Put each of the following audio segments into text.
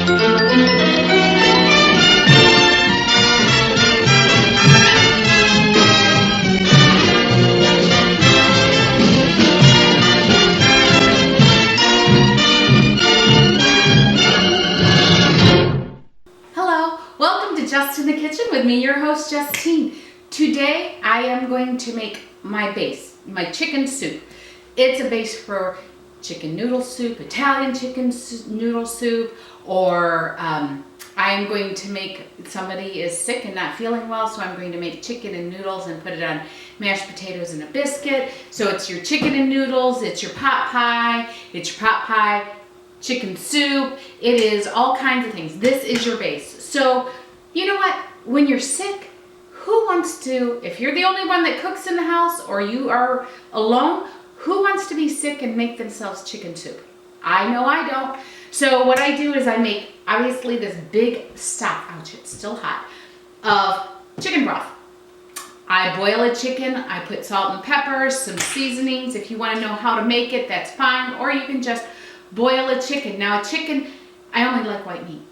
Hello, welcome to Just in the Kitchen with me, your host Justine. Today I am going to make my base, my chicken soup. It's a base for chicken noodle soup, Italian chicken noodle soup, or I am going to make, somebody is sick and not feeling well, so I'm going to make chicken and noodles and put it on mashed potatoes and a biscuit. So it's your chicken and noodles, it's your pot pie, chicken soup, it is all kinds of things. This is your base. So, you know what? When you're sick, who wants to, if you're the only one that cooks in the house or you are alone, who wants to be sick and make themselves chicken soup? I know I don't. So what I do is I make, obviously, this big stock, ouch, it's still hot, of chicken broth. I boil a chicken, I put salt and pepper, some seasonings. If you want to know how to make it, that's fine. Or you can just boil a chicken. Now a chicken, I only like white meat.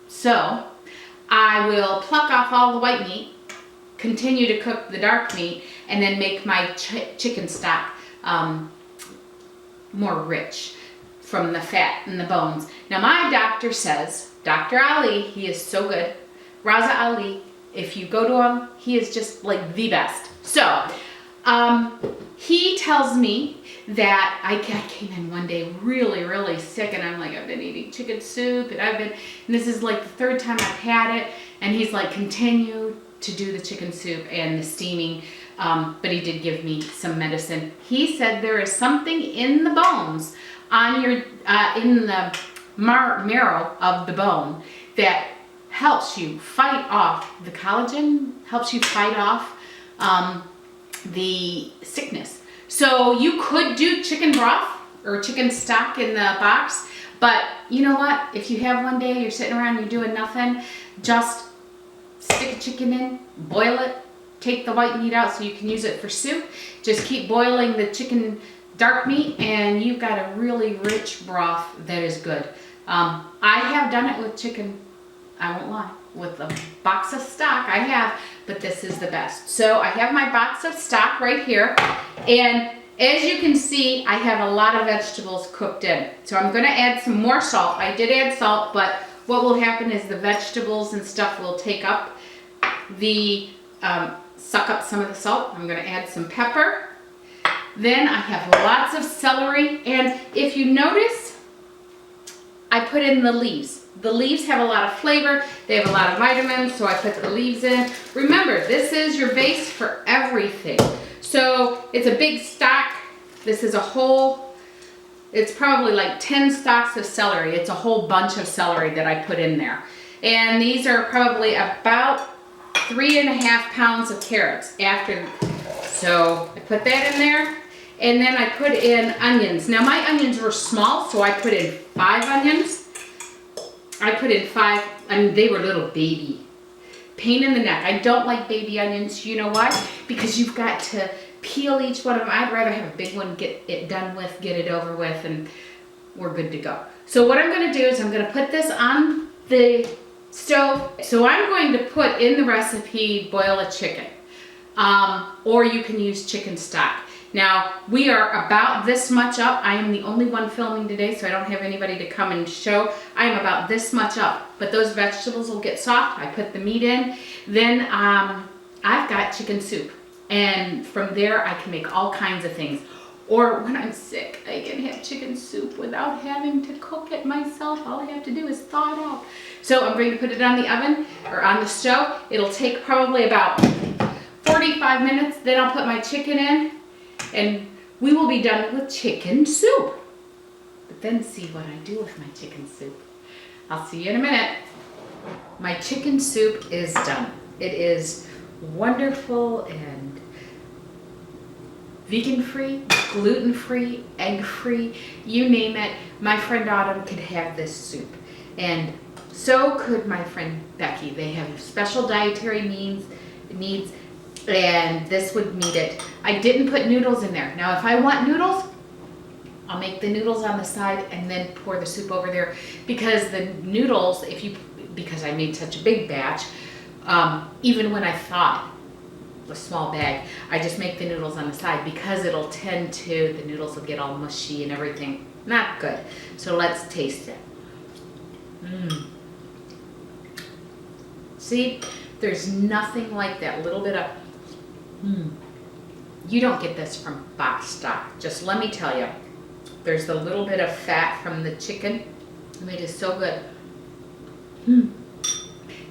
So I will pluck off all the white meat, continue to cook the dark meat, and then make my chicken stock more rich from the fat and the bones. Now my doctor says, Dr. Ali, he is so good. Raza Ali, if you go to him, he is just like the best. So he tells me that I came in one day really sick, and I'm like, I've been eating chicken soup, and this is like the third time I've had it, and he's like, continue to do the chicken soup and the steaming, but he did give me some medicine. He said there is something in the bones, on your, in the marrow of the bone, that helps you fight off the collagen, helps you fight off the sickness. So you could do chicken broth or chicken stock in the box, but you know what? If you have one day, you're sitting around, you're doing nothing, just stick a chicken in, boil it, take the white meat out so you can use it for soup. Just keep boiling the chicken dark meat, and you've got a really rich broth that is good. I have done it with chicken, I won't lie, with a box of stock I have, but this is the best. So I have my box of stock right here, and as you can see, I have a lot of vegetables cooked in. So I'm gonna add some more salt. I did add salt, but what will happen is the vegetables and stuff will take up the, suck up some of the salt. I'm gonna add some pepper. Then I have lots of celery, and if you notice, I put in the leaves. The leaves have a lot of flavor, they have a lot of vitamins, so I put the leaves in. Remember, this is your base for everything. So it's a big stock. This is a whole, it's probably like 10 stalks of celery. It's a whole bunch of celery that I put in there. And these are probably about 3.5 pounds of carrots after. So I put that in there. And then I put in onions. Now my onions were small, so I put in 5 onions. I put in 5, I mean, they were little baby. Pain in the neck. I don't like baby onions. You know why? Because you've got to peel each one of them. I'd rather have a big one, get it done with, get it over with, and we're good to go. So what I'm going to do is I'm going to put this on the stove. So I'm going to put in the recipe, boil a chicken. Or you can use chicken stock. Now, we are about this much up. I am the only one filming today, so I don't have anybody to come and show. I am about this much up, but those vegetables will get soft. I put the meat in. Then I've got chicken soup, and from there I can make all kinds of things. Or when I'm sick, I can have chicken soup without having to cook it myself. All I have to do is thaw it out. So I'm going to put it on the oven, or on the stove. It'll take probably about 45 minutes. Then I'll put my chicken in, and we will be done with chicken soup. But then see what I do with my chicken soup. I'll see you in a minute. My chicken soup is done. It is wonderful and vegan-free, gluten-free, egg-free, you name it. My friend Autumn could have this soup. And so could my friend Becky. They have special dietary needs, and this would meet it. I didn't put noodles in there. Now, if I want noodles, I'll make the noodles on the side and then pour the soup over there, because the noodles, because I made such a big batch, even when I thought a small bag, I just make the noodles on the side, because it'll tend to, the noodles will get all mushy and everything. Not good. So let's taste it. See, there's nothing like that little bit of, you don't get this from box stock. Just let me tell you, there's the little bit of fat from the chicken. It is so good.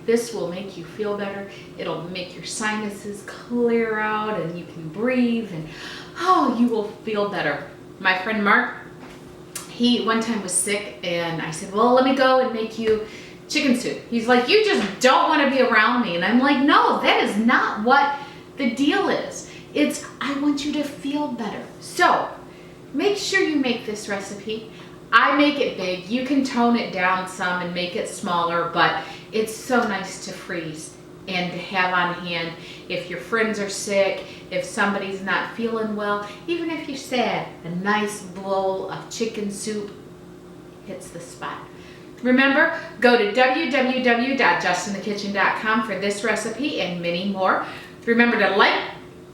This will make you feel better. It'll make your sinuses clear out and you can breathe, and you will feel better. My friend Mark, he one time was sick, and I said, well, let me go and make you chicken soup. He's like, you just don't want to be around me. And I'm like, no, that is not what the deal is. It's, I want you to feel better. So make sure you make this recipe. I make it big. You can tone it down some and make it smaller, but it's so nice to freeze and to have on hand if your friends are sick, if somebody's not feeling well, even if you're sad, a nice bowl of chicken soup hits the spot. Remember, go to www.justinthekitchen.com for this recipe and many more. Remember to like,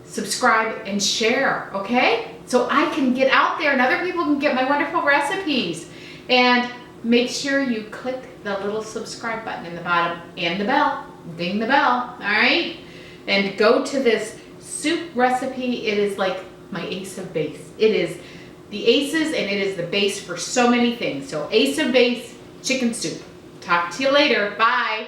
subscribe, and share, okay? So I can get out there and other people can get my wonderful recipes. And make sure you click the little subscribe button in the bottom and the bell. Ding the bell, all right? And go to this soup recipe. It is like my ace of base. It is the aces, and it is the base for so many things. So ace of base, chicken soup. Talk to you later. Bye.